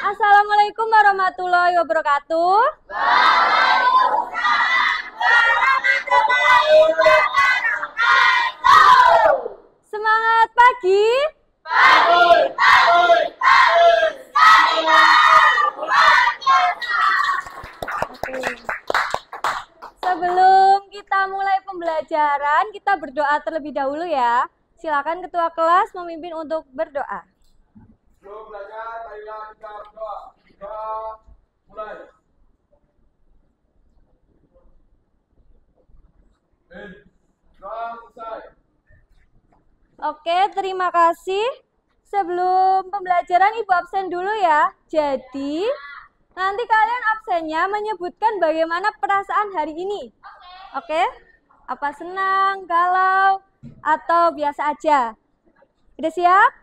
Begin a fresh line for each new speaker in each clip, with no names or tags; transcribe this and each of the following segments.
Assalamualaikum warahmatullahi wabarakatuh. Semangat pagi. Sebelum kita mulai pembelajaran, kita berdoa terlebih dahulu ya. Silakan ketua kelas memimpin untuk berdoa.
Sebelum belajar, marilah kita berdoa. Kita mulai. Doa selesai.
Oke, terima kasih. Sebelum pembelajaran Ibu absen dulu ya. Jadi, nanti kalian absennya menyebutkan bagaimana perasaan hari ini. Oke? Apa senang, galau, atau biasa aja? Udah siap?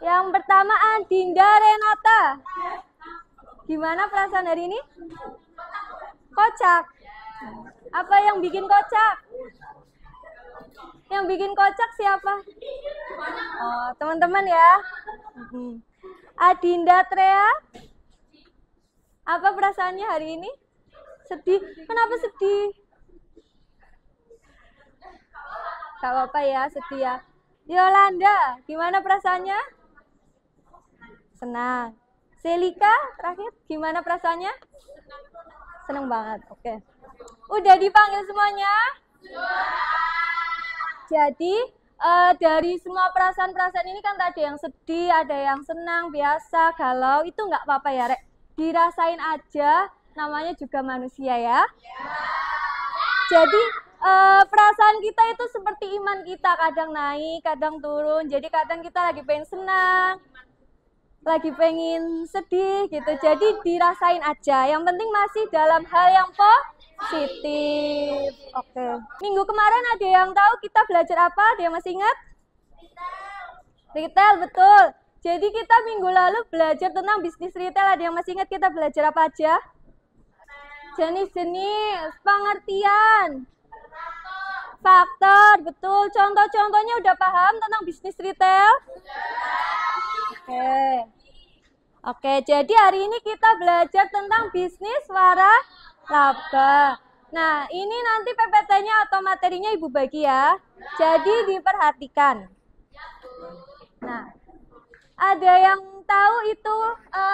Yang pertama Adinda Renata. Gimana perasaan hari ini? Kocak. Apa yang bikin kocak? Yang bikin kocak siapa? Oh, teman-teman ya. Adinda Trea. Apa perasaannya hari ini? Sedih. Kenapa sedih? Gak apa-apa ya, sedih ya. Yolanda, gimana perasaannya? Senang. Selika, terakhir, gimana perasaannya? Senang banget, oke. Udah dipanggil semuanya? Jadi, dari semua perasaan-perasaan ini kan tadi yang sedih, ada yang senang, biasa, galau, itu nggak apa-apa ya, Rek. Dirasain aja, namanya juga manusia ya. Jadi, perasaan kita itu seperti iman kita, kadang naik, kadang turun. Jadi kadang kita lagi pengen senang, lagi pengen sedih gitu. Jadi dirasain aja. Yang penting masih dalam hal yang positif. Oke. Minggu kemarin ada yang tahu kita belajar apa? Ada yang masih ingat? Retail, betul. Jadi kita minggu lalu belajar tentang bisnis retail. Ada yang masih ingat kita belajar apa aja? Jenis-jenis, pengertian, faktor, betul. Contoh-contohnya udah paham tentang bisnis retail? Oke, jadi hari ini kita belajar tentang bisnis waralaba. Nah, ini nanti PPT-nya atau materinya Ibu bagi ya. Jadi diperhatikan. Nah, ada yang tahu itu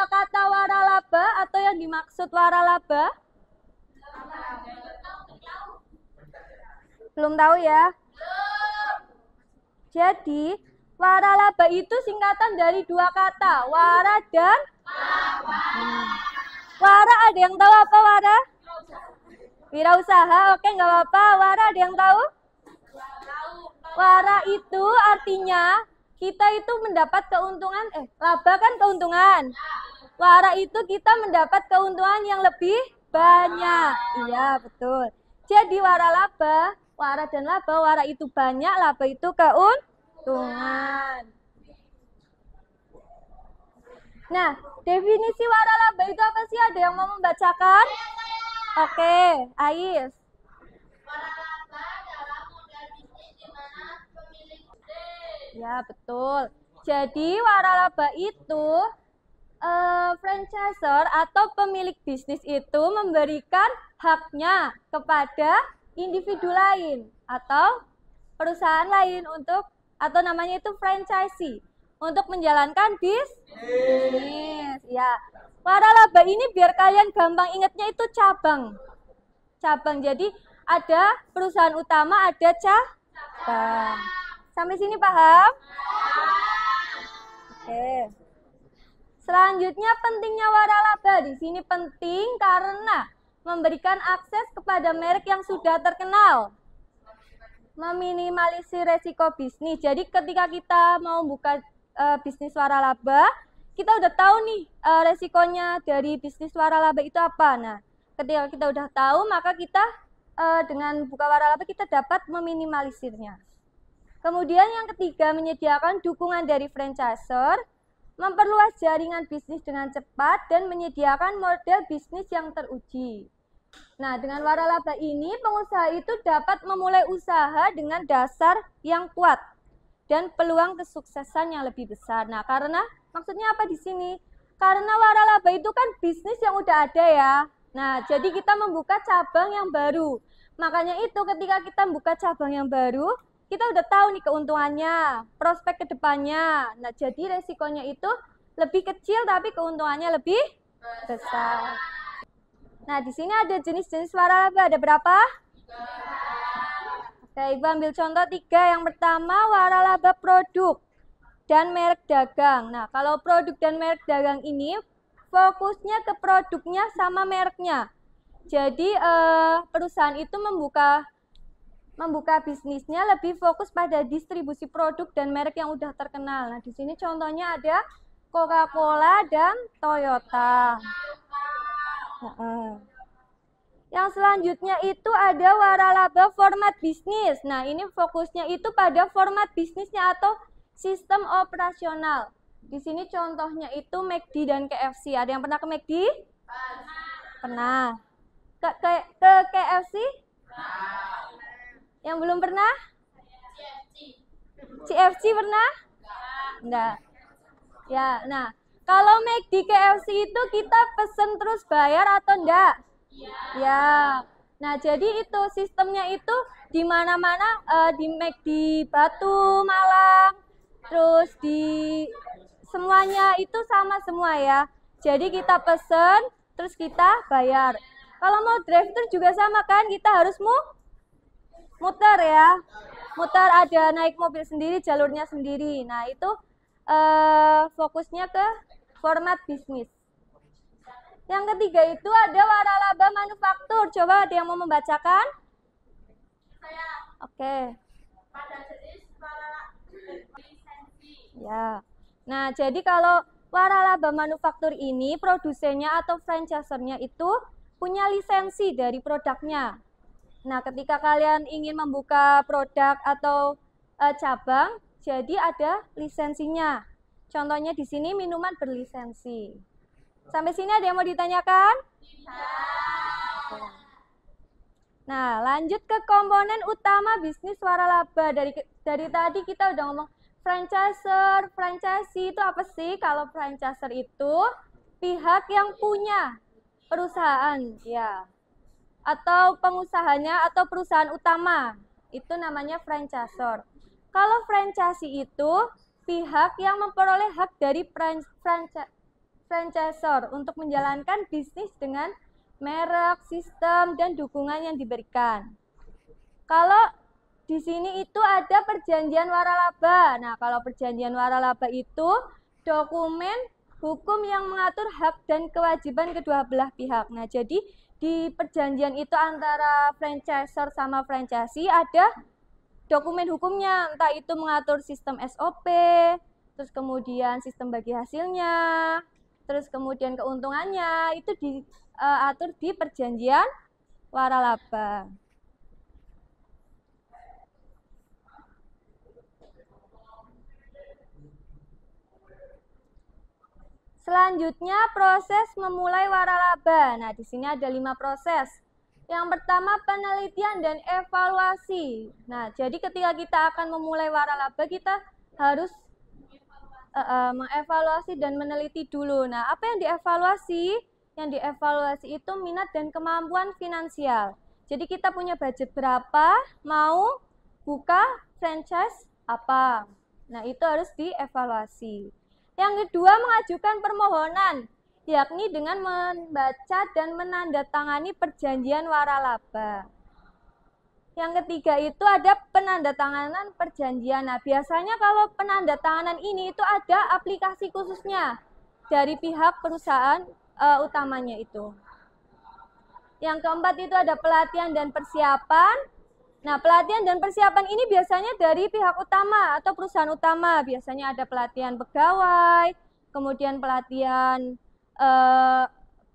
kata waralaba atau yang dimaksud waralaba? Belum tahu ya? Jadi, waralaba itu singkatan dari dua kata, wara dan laba. Wara ada yang tahu apa wara? Wirausaha, oke nggak apa-apa. Wara ada yang tahu? Wara itu artinya kita itu mendapat keuntungan, laba kan keuntungan. Wara itu kita mendapat keuntungan yang lebih banyak. Iya, betul. Jadi waralaba, wara dan laba, wara itu banyak, laba itu keuntungan. Nah, definisi waralaba itu apa sih? Ada yang mau membacakan? Oke, Ais.
Waralaba adalah model bisnis di mana pemilik
Ya, betul. Jadi waralaba itu franchisor atau pemilik bisnis itu memberikan haknya kepada individu lain atau perusahaan lain untuk, atau namanya itu franchisee, untuk menjalankan bisnis. Ya, waralaba ini biar kalian gampang ingatnya itu cabang. Cabang. Jadi ada perusahaan utama, ada cabang. Sampai sini paham? Oke. Selanjutnya pentingnya waralaba. Di sini penting karena memberikan akses kepada merek yang sudah terkenal. Meminimalisir resiko bisnis. Jadi ketika kita mau buka bisnis waralaba, kita udah tahu nih resikonya dari bisnis waralaba itu apa. Nah, ketika kita udah tahu, maka kita dengan buka waralaba kita dapat meminimalisirnya. Kemudian yang ketiga, menyediakan dukungan dari franchisor, memperluas jaringan bisnis dengan cepat, dan menyediakan model bisnis yang teruji. Nah, dengan waralaba ini, pengusaha itu dapat memulai usaha dengan dasar yang kuat dan peluang kesuksesan yang lebih besar. Nah, karena Maksudnya apa di sini? Karena waralaba itu kan bisnis yang udah ada ya. Nah, jadi kita membuka cabang yang baru. Makanya itu ketika kita membuka cabang yang baru, kita udah tahu nih keuntungannya, prospek kedepannya. Nah, jadi resikonya itu lebih kecil tapi keuntungannya lebih besar. Nah, di sini ada jenis-jenis waralaba. Ada berapa? Oke, Ibu ambil contoh 3. Yang pertama, waralaba produk dan merek dagang. Nah, kalau produk dan merek dagang ini fokusnya ke produknya sama mereknya. Jadi perusahaan itu membuka bisnisnya lebih fokus pada distribusi produk dan merek yang udah terkenal. Nah, di sini contohnya ada Coca-Cola dan Toyota. Yang selanjutnya itu ada waralaba format bisnis. Nah, ini fokusnya itu pada format bisnisnya atau sistem operasional. Di sini contohnya itu McD dan KFC. Ada yang pernah ke McD? Pernah. Ke KFC? Yang belum pernah? CFC pernah? Enggak. Ya, nah, kalau McD KFC itu kita pesen terus bayar atau enggak? Ya. Nah, jadi itu sistemnya itu di mana-mana, di McD Batu, Malang, terus di semuanya itu sama semua ya. Jadi kita pesen, terus kita bayar. Kalau mau drive-thru juga sama kan, kita harus muter ya. Muter, ada naik mobil sendiri, jalurnya sendiri. Nah, itu fokusnya ke format bisnis. Yang ketiga itu ada waralaba manufaktur. Coba ada yang mau membacakan? Oke.
Pada jenis waralaba lisensi.
Ya. Nah, jadi kalau waralaba manufaktur ini produsennya atau franchisernya itu punya lisensi dari produknya. Nah, ketika kalian ingin membuka produk atau cabang, jadi ada lisensinya. Contohnya di sini minuman berlisensi. Sampai sini ada yang mau ditanyakan? Tidak. Nah, lanjut ke komponen utama bisnis waralaba. Dari tadi kita udah ngomong franchiser, franchisee itu apa sih? Kalau franchiser itu pihak yang punya perusahaan, ya. Atau pengusahanya atau perusahaan utama. Itu namanya franchisor. Kalau franchisee itu pihak yang memperoleh hak dari franchisor untuk menjalankan bisnis dengan merek, sistem, dan dukungan yang diberikan. Kalau di sini itu ada perjanjian waralaba. Nah, kalau perjanjian waralaba itu dokumen hukum yang mengatur hak dan kewajiban kedua belah pihak. Nah, jadi di perjanjian itu antara franchisor sama franchisee ada dokumen hukumnya, entah itu mengatur sistem SOP, terus kemudian sistem bagi hasilnya, terus kemudian keuntungannya, itu diatur di perjanjian waralaba. Selanjutnya proses memulai waralaba. Nah, di sini ada 5 proses. Yang pertama penelitian dan evaluasi. Nah, jadi ketika kita akan memulai waralaba, kita harus mengevaluasi dan meneliti dulu. Nah, apa yang dievaluasi? Yang dievaluasi itu minat dan kemampuan finansial. Jadi kita punya budget berapa, mau buka franchise apa. Nah, itu harus dievaluasi. Yang kedua, mengajukan permohonan, yakni dengan membaca dan menandatangani perjanjian waralaba. Yang ketiga itu ada penandatanganan perjanjian. Nah, biasanya kalau penandatanganan ini itu ada aplikasi khususnya dari pihak perusahaan utamanya itu. Yang keempat itu ada pelatihan dan persiapan. Nah, pelatihan dan persiapan ini biasanya dari pihak utama atau perusahaan utama. Biasanya ada pelatihan pegawai, kemudian pelatihan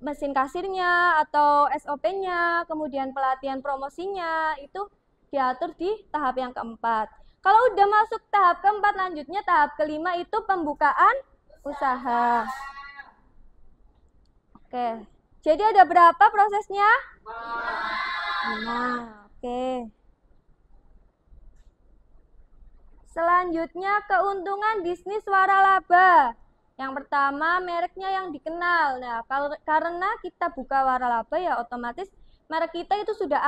mesin kasirnya atau SOP-nya, kemudian pelatihan promosinya, itu diatur di tahap yang keempat. Kalau udah masuk tahap keempat, lanjutnya tahap kelima itu pembukaan usaha. Oke, jadi ada berapa prosesnya? 5. Oke. Selanjutnya keuntungan bisnis waralaba. Yang pertama, mereknya yang dikenal. Nah, karena kita buka waralaba ya otomatis merek kita itu sudah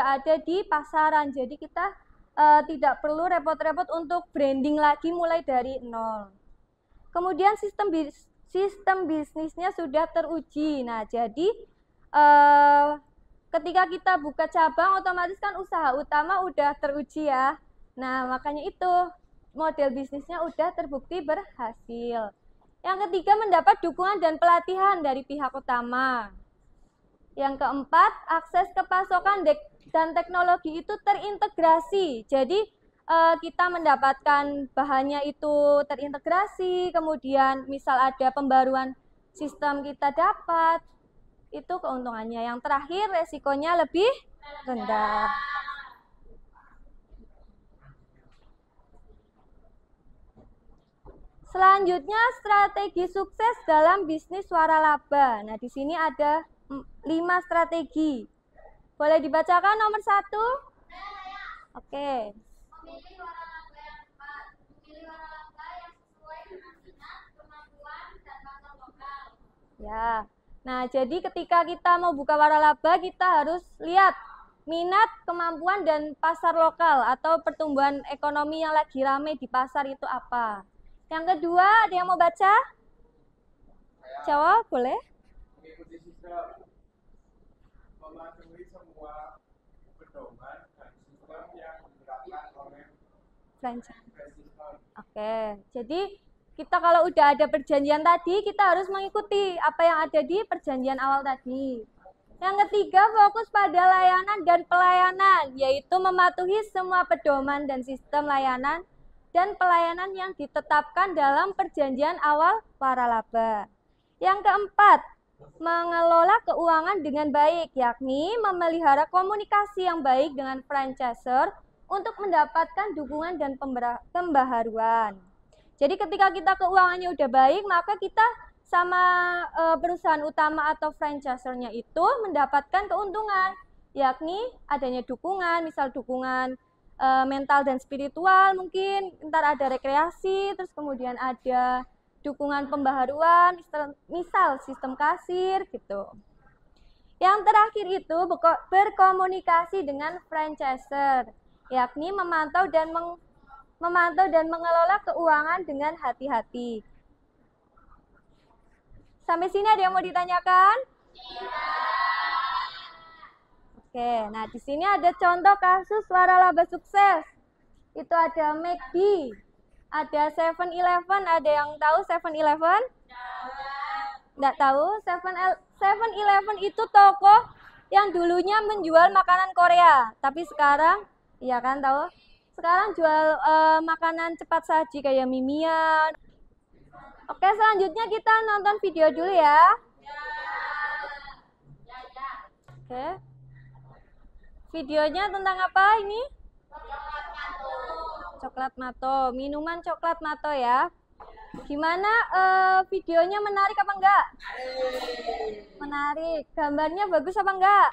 ada di pasaran. Jadi kita tidak perlu repot-repot untuk branding lagi mulai dari nol. Kemudian sistem bisnisnya sudah teruji. Nah, jadi ketika kita buka cabang otomatis kan usaha utama udah teruji ya. Nah, makanya itu model bisnisnya udah terbukti berhasil. Yang ketiga, mendapat dukungan dan pelatihan dari pihak utama. Yang keempat, akses ke pasokan dan teknologi itu terintegrasi. Jadi kita mendapatkan bahannya itu terintegrasi, kemudian misal ada pembaruan sistem kita dapat, itu keuntungannya. Yang terakhir, resikonya lebih rendah. Selanjutnya, strategi sukses dalam bisnis waralaba. Nah, di sini ada 5 strategi. Boleh dibacakan nomor 1? Oke.
Memilih waralaba yang tepat. Memilih waralaba yang sesuai dengan minat, kemampuan, dan pasar lokal.
Ya. Nah, jadi ketika kita mau buka waralaba, kita harus lihat minat, kemampuan, dan pasar lokal atau pertumbuhan ekonomi yang lagi rame di pasar itu apa. Yang kedua, ada yang mau baca? Jawab, boleh?
Mengikuti sistem, mematuhi semua pedoman dan sistem yang diterapkan oleh
Franchise.
sistem.
Oke, jadi kita kalau udah ada perjanjian tadi, kita harus mengikuti apa yang ada di perjanjian awal tadi. Yang ketiga, fokus pada layanan dan pelayanan, yaitu mematuhi semua pedoman dan sistem layanan dan pelayanan yang ditetapkan dalam perjanjian awal waralaba. Yang keempat, mengelola keuangan dengan baik, yakni memelihara komunikasi yang baik dengan franchisor untuk mendapatkan dukungan dan pembaharuan. Jadi ketika kita keuangannya udah baik, maka kita sama perusahaan utama atau franchisornya itu mendapatkan keuntungan, yakni adanya dukungan, misal dukungan mental dan spiritual, mungkin ntar ada rekreasi, terus kemudian ada dukungan pembaharuan, misal sistem kasir gitu. Yang terakhir itu berkomunikasi dengan franchisor, yakni memantau dan mengelola keuangan dengan hati-hati. Sampai sini ada yang mau ditanyakan? Oke, nah di sini ada contoh kasus waralaba sukses. Itu ada McD, ada 7-Eleven. Ada yang tahu 7-Eleven? Nggak tahu? 7-Eleven itu toko yang dulunya menjual makanan Korea, tapi sekarang, iya kan tahu? Sekarang jual makanan cepat saji kayak mie-mian. Oke, selanjutnya kita nonton video dulu ya. Oke. Videonya tentang apa ini? Coklat Mato. Minuman coklat Mato ya. Gimana videonya, menarik apa enggak? Menarik. Gambarnya bagus apa enggak?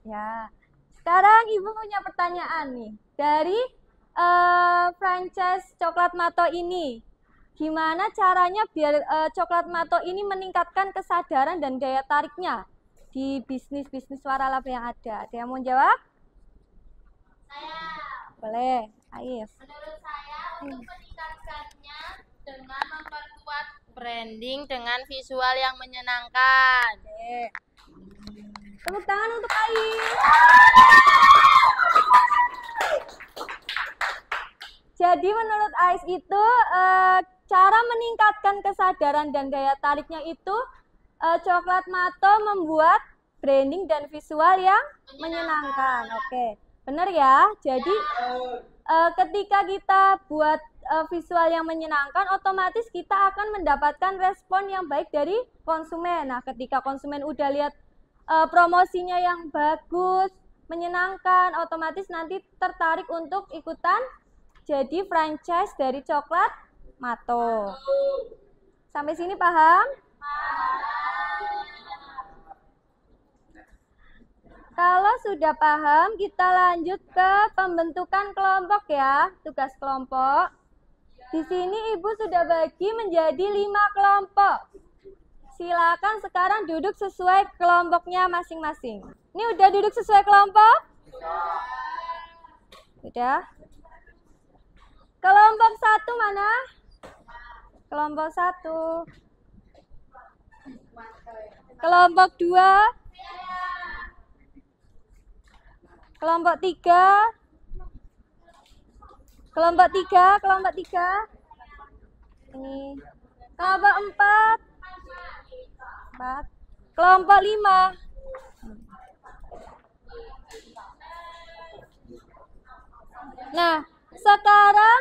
Ya. Sekarang Ibu punya pertanyaan nih. Dari franchise Coklat Mato ini, gimana caranya biar Coklat Mato ini meningkatkan kesadaran dan daya tariknya di bisnis waralaba yang ada? Ada yang mau jawab?
Saya.
Boleh, Ais.
Menurut saya, untuk meningkatkannya dengan memperkuat branding dengan visual yang menyenangkan.
Oke. Tepuk tangan untuk Ais. Jadi menurut Ais itu cara meningkatkan kesadaran dan daya tariknya itu Coklat Mato membuat branding dan visual yang menyenangkan. Oke, benar ya. Jadi ketika kita buat visual yang menyenangkan, otomatis kita akan mendapatkan respon yang baik dari konsumen. Nah, ketika konsumen udah lihat promosinya yang bagus, menyenangkan, otomatis nanti tertarik untuk ikutan jadi franchise dari Coklat Mato. Sampai sini paham? Kalau sudah paham, kita lanjut ke pembentukan kelompok ya, tugas kelompok. Di sini Ibu sudah bagi menjadi 5 kelompok. Silakan sekarang duduk sesuai kelompoknya masing-masing. Ini udah duduk sesuai kelompok? Udah. Kelompok 1 mana? Kelompok 1. Kelompok 2. Kelompok 3. Kelompok 3, kelompok 3. Ini. Kelompok 4. Kelompok 5. Nah, sekarang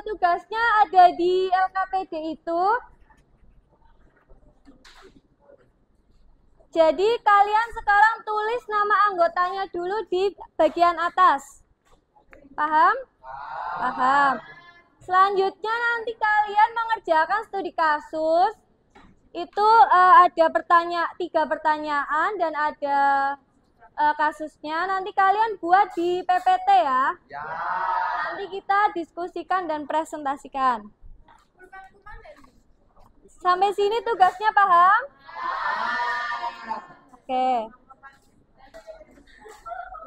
tugasnya ada di LKPD itu. Jadi kalian sekarang tulis nama anggotanya dulu di bagian atas. Paham? Paham. Selanjutnya nanti kalian mengerjakan studi kasus. Itu ada 3 pertanyaan dan ada kasusnya. Nanti kalian buat di PPT ya. Nanti kita diskusikan dan presentasikan. Sampai sini tugasnya paham? Oke.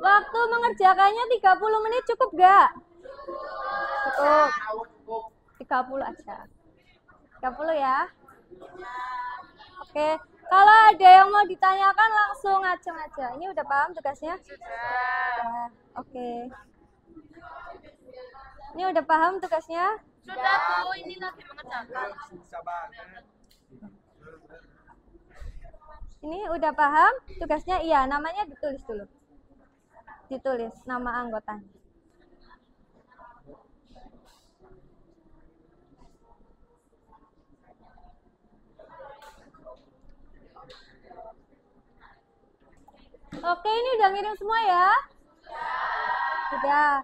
Waktu mengerjakannya 30 menit cukup gak? Cukup. 30 aja. 30 ya. Oke. Kalau ada yang mau ditanyakan langsung ngaceng aja. Ini udah paham tugasnya? Sudah. Oke. Ini udah paham tugasnya?
Sudah Bu, ini lagi mengerjakan.
Ini udah paham tugasnya? Iya, namanya ditulis dulu. Ditulis nama anggotanya. Oke, ini udah ngirim semua ya? Sudah.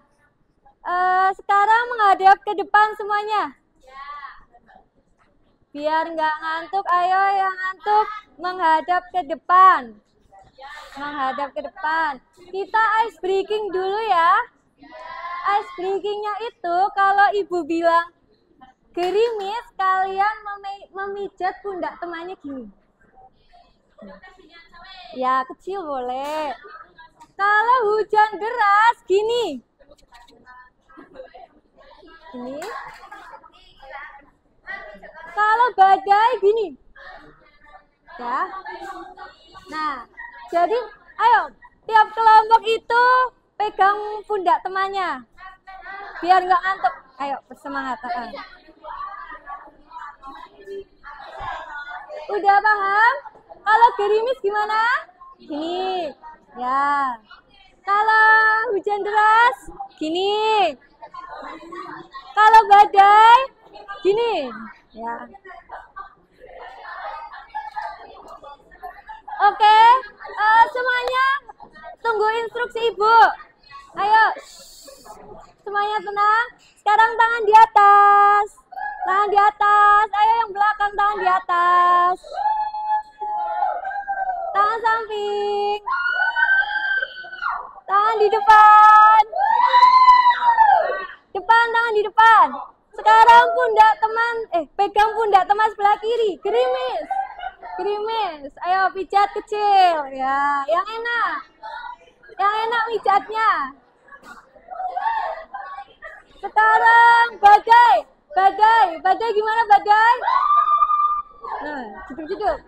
Sekarang menghadap ke depan semuanya. Biar nggak ngantuk, ayo yang ngantuk menghadap ke depan. Menghadap ke depan. Kita ice breaking dulu ya. Ice breakingnya itu kalau Ibu bilang gerimis, kalian memijat pundak temannya gini. Ya, kecil boleh. Kalau hujan deras, gini. Gini. Kalau badai, gini. Ya. Nah, jadi ayo, tiap kelompok itu pegang pundak temannya. Biar nggak ngantuk. Ayo, bersemangat. Udah paham? Kalau gerimis gimana? Gini. Ya. Kalau hujan deras, gini. Kalau badai, gini. Ya. Oke. Semuanya tunggu instruksi Ibu. Ayo. Semuanya tenang. Sekarang tangan di atas. Tangan di atas. Ayo yang belakang tangan di atas. Tangan samping. Tangan di depan. Depan, tangan di depan. Sekarang pundak teman, pegang pundak teman sebelah kiri. Gerimis. Gerimis. Ayo pijat kecil. Ya, yang enak. Yang enak pijatnya. Sekarang badai. Badai. Badai gimana badai? Nah, jeduk-jeduk.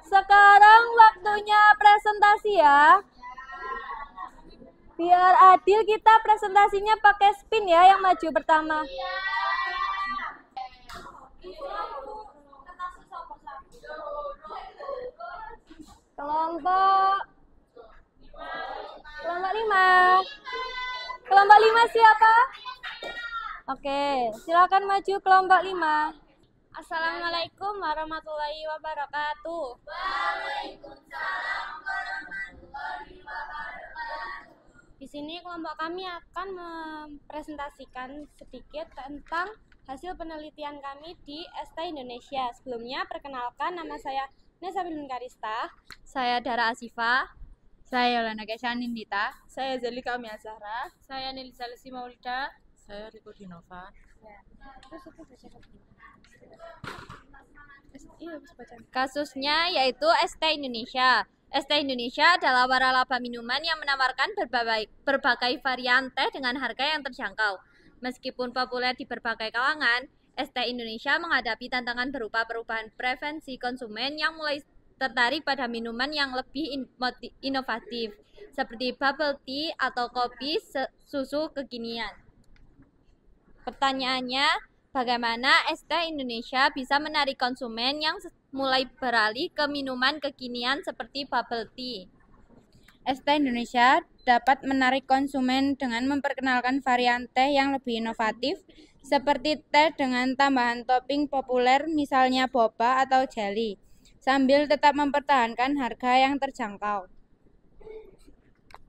Sekarang waktunya presentasi ya. Biar adil kita presentasinya pakai spin ya, yang maju pertama. Kelompok 5. Kelompok 5 siapa? Oke, silakan maju kelompok 5.
Assalamualaikum warahmatullahi wabarakatuh. Di sini kelompok kami akan mempresentasikan sedikit tentang hasil penelitian kami di ST Indonesia. Sebelumnya, perkenalkan, nama saya Nesa Bilun Karista.
Saya Dara Asifa. Saya Yolanda Kesha Nindita.
Saya Zelika Mia Zahra.
Saya Nelisa Lesi Maulida.
Saya Riko Dinova.
Kasusnya yaitu ST Indonesia. ST Indonesia adalah waralaba minuman yang menawarkan berbagai varian teh dengan harga yang terjangkau. Meskipun populer di berbagai kalangan, ST Indonesia menghadapi tantangan berupa perubahan preferensi konsumen yang mulai tertarik pada minuman yang lebih inovatif, seperti bubble tea atau kopi susu kekinian. Pertanyaannya, bagaimana ST Indonesia bisa menarik konsumen yang mulai beralih ke minuman kekinian seperti bubble tea?
ST Indonesia dapat menarik konsumen dengan memperkenalkan varian teh yang lebih inovatif, seperti teh dengan tambahan topping populer misalnya boba atau jelly, sambil tetap mempertahankan harga yang terjangkau.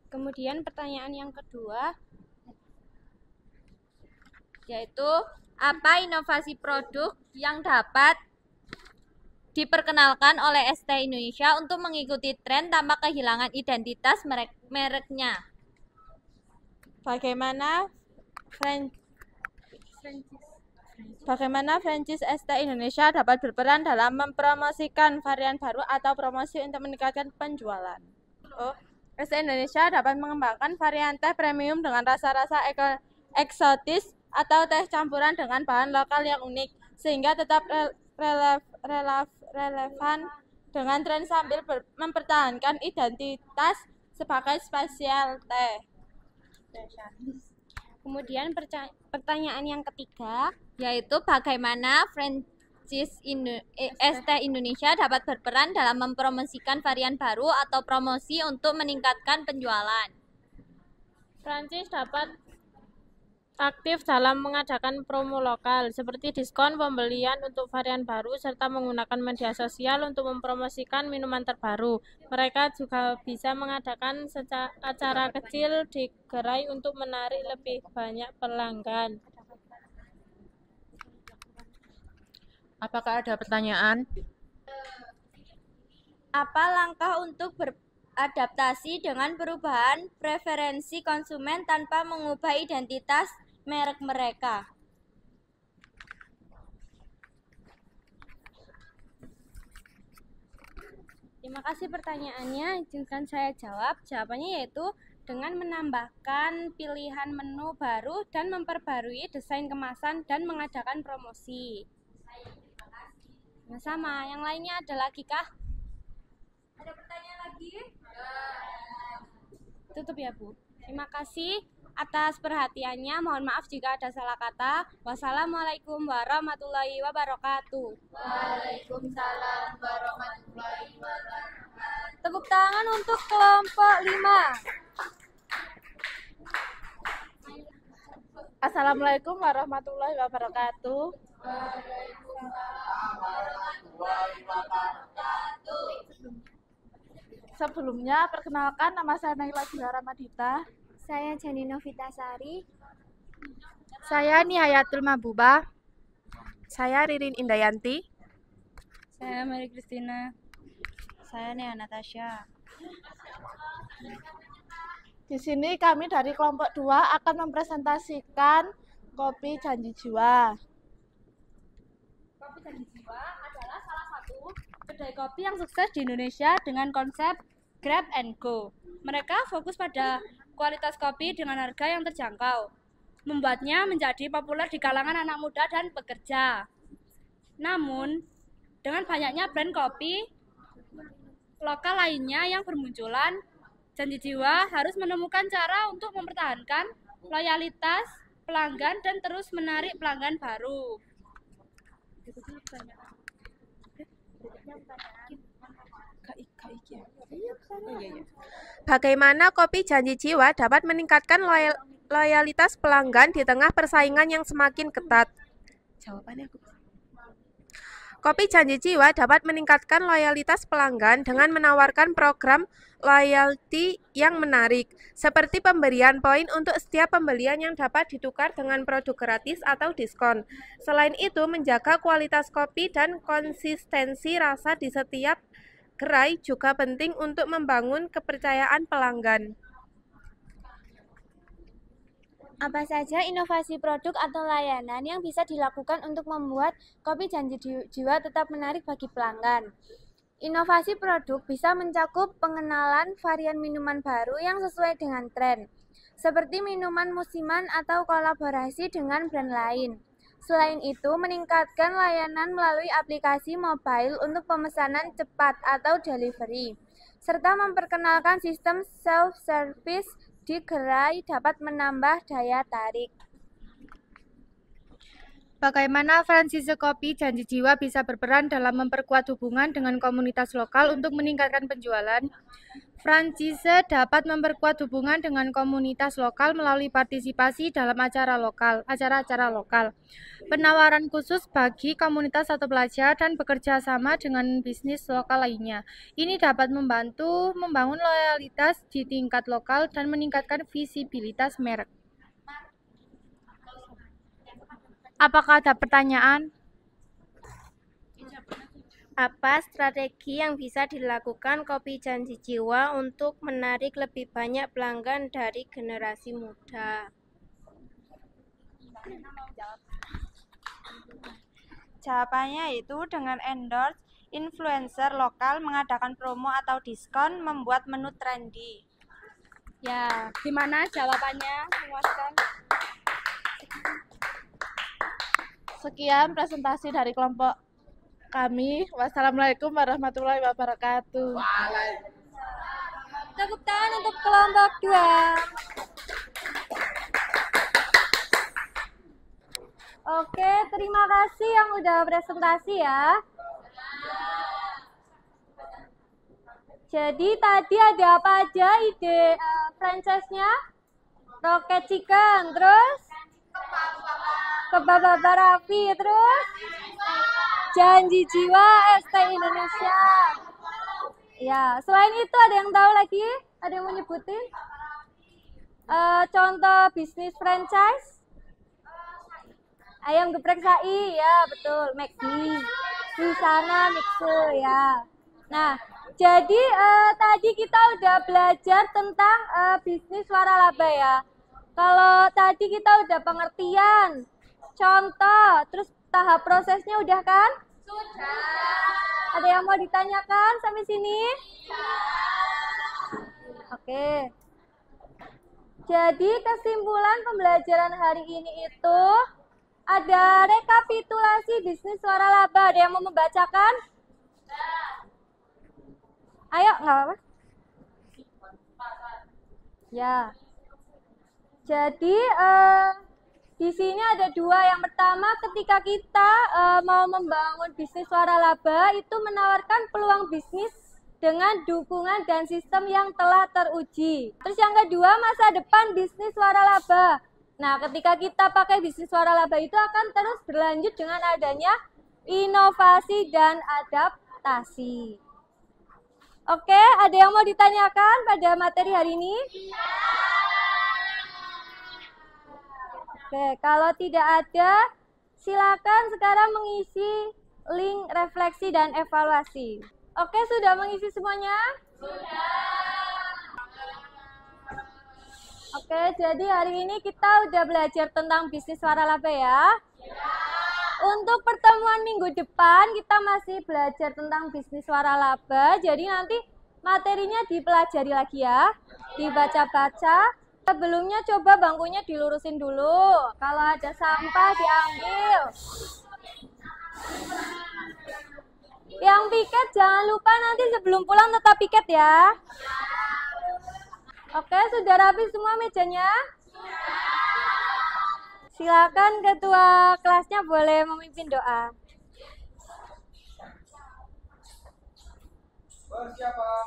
Kemudian pertanyaan yang kedua,
yaitu apa inovasi produk yang dapat diperkenalkan oleh ST Indonesia untuk mengikuti tren tanpa kehilangan identitas mereknya?
Bagaimana franchise ST Indonesia dapat berperan dalam mempromosikan varian baru atau promosi untuk meningkatkan penjualan? ST Indonesia dapat mengembangkan varian teh premium dengan rasa-rasa eksotis atau teh campuran dengan bahan lokal yang unik, sehingga tetap relevan dengan tren sambil mempertahankan identitas sebagai spesial teh.
kemudian pertanyaan yang ketiga,
Yaitu bagaimana franchise ST Indonesia dapat berperan dalam mempromosikan varian baru atau promosi untuk meningkatkan penjualan?
Prancis dapat aktif dalam mengadakan promo lokal, seperti diskon pembelian untuk varian baru, serta menggunakan media sosial untuk mempromosikan minuman terbaru. Mereka juga bisa mengadakan acara kecil di gerai untuk menarik lebih banyak pelanggan.
Apakah ada pertanyaan?
Apa langkah untuk beradaptasi dengan perubahan preferensi konsumen tanpa mengubah identitas merek mereka?
Terima kasih pertanyaannya, izinkan saya jawab. Jawabannya yaitu dengan menambahkan pilihan menu baru dan memperbarui desain kemasan dan mengadakan promosi. Sama, yang lainnya ada lagi kah?
Ada pertanyaan lagi?
Tutup ya Bu. Terima kasih atas perhatiannya. Mohon maaf jika ada salah kata. Wassalamualaikum warahmatullahi wabarakatuh.
Waalaikumsalam warahmatullahi wabarakatuh. Tepuk tangan untuk kelompok 5.
Assalamualaikum warahmatullahi wabarakatuh. Sebelumnya, perkenalkan nama saya Naila Dila Ramadita.
Saya Janino Vitasari.
Saya Nihayatul Mabuba. Saya Ririn Indayanti.
Saya Mary Kristina. Saya Nea Natasha.
Di sini kami dari kelompok 2 akan mempresentasikan Kopi Janji Jiwa.
Kopi Janji Jiwa adalah salah satu kedai kopi yang sukses di Indonesia dengan konsep Grab and Go. Mereka fokus pada kualitas kopi dengan harga yang terjangkau, membuatnya menjadi populer di kalangan anak muda dan pekerja. Namun, dengan banyaknya brand kopi lokal lainnya yang bermunculan, Janji Jiwa harus menemukan cara untuk mempertahankan loyalitas pelanggan dan terus menarik pelanggan baru.
Bagaimana Kopi Janji Jiwa dapat meningkatkan loyalitas pelanggan di tengah persaingan yang semakin ketat? Jawabannya Kopi Janji Jiwa dapat meningkatkan loyalitas pelanggan dengan menawarkan program loyalty yang menarik, seperti pemberian poin untuk setiap pembelian yang dapat ditukar dengan produk gratis atau diskon. Selain itu, menjaga kualitas kopi dan konsistensi rasa di setiap gerai juga penting untuk membangun kepercayaan pelanggan.
Apa saja inovasi produk atau layanan yang bisa dilakukan untuk membuat Kopi Janji Jiwa tetap menarik bagi pelanggan? Inovasi produk bisa mencakup pengenalan varian minuman baru yang sesuai dengan tren, seperti minuman musiman atau kolaborasi dengan brand lain. Selain itu, meningkatkan layanan melalui aplikasi mobile untuk pemesanan cepat atau delivery, serta memperkenalkan sistem self-service di gerai dapat menambah daya tarik.
Bagaimana franchise Kopi Janji Jiwa bisa berperan dalam memperkuat hubungan dengan komunitas lokal untuk meningkatkan penjualan? Franchise dapat memperkuat hubungan dengan komunitas lokal melalui partisipasi dalam acara-acara lokal, penawaran khusus bagi komunitas atau pelajar, dan bekerja sama dengan bisnis lokal lainnya. Ini dapat membantu membangun loyalitas di tingkat lokal dan meningkatkan visibilitas merek. Apakah ada pertanyaan?
Apa strategi yang bisa dilakukan Kopi Janji Jiwa untuk menarik lebih banyak pelanggan dari generasi muda?
Jawabannya itu dengan endorse influencer lokal, mengadakan promo atau diskon, membuat menu trendy.
Ya, gimana jawabannya? Memuaskan?
Sekian presentasi dari kelompok kami. Wassalamualaikum warahmatullahi wabarakatuh.
Tepuk tangan untuk kelompok 2. Oke, terima kasih yang udah presentasi ya. Jadi tadi ada apa aja ide franchise-nya? Rocket Chicken, terus Kebab Baba Raffi, terus Janji Jiwa ST Indonesia. Ya, selain itu ada yang tahu lagi? Ada yang mau nyebutin? Contoh bisnis franchise? Ayam geprek sai, ya betul. McD, di sana Mixu, ya. Nah, jadi tadi kita udah belajar tentang bisnis waralaba ya. Kalau tadi kita udah pengertian, contoh, terus tahap prosesnya udah kan? Sudah. Ada yang mau ditanyakan sampai sini? Oke. Jadi kesimpulan pembelajaran hari ini itu ada rekapitulasi bisnis waralaba. Ada yang mau membacakan? Ayo, nggak apa-apa. Ya. Jadi di sini ada dua. Yang pertama, ketika kita mau membangun bisnis waralaba itu menawarkan peluang bisnis dengan dukungan dan sistem yang telah teruji. Terus yang kedua, masa depan bisnis waralaba. Nah, ketika kita pakai bisnis waralaba itu akan terus berlanjut dengan adanya inovasi dan adaptasi. Oke, ada yang mau ditanyakan pada materi hari ini? Oke, kalau tidak ada, silakan sekarang mengisi link refleksi dan evaluasi. Oke, sudah mengisi semuanya? Sudah. Oke, jadi hari ini kita udah belajar tentang bisnis waralaba ya. Untuk pertemuan minggu depan, kita masih belajar tentang bisnis waralaba. Jadi nanti materinya dipelajari lagi ya, dibaca-baca. Sebelumnya coba bangkunya dilurusin dulu. Kalau ada sampah diambil. Yang piket jangan lupa nanti sebelum pulang tetap piket ya. Oke, sudah rapi semua mejanya? Silakan ketua kelasnya boleh memimpin doa.
Persiapan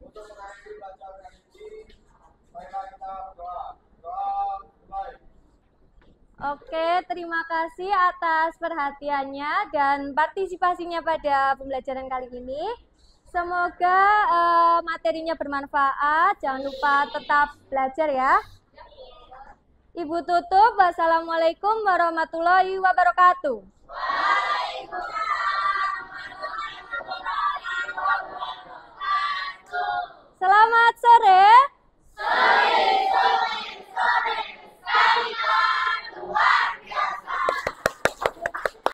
untuk mengakhiri pelajaran ini. Baiklah, kita berdoa. Doa mulai.
Oke, terima kasih atas perhatiannya dan partisipasinya pada pembelajaran kali ini. Semoga materinya bermanfaat. Jangan lupa tetap belajar ya. Ibu tutup. Wassalamualaikum warahmatullahi wabarakatuh.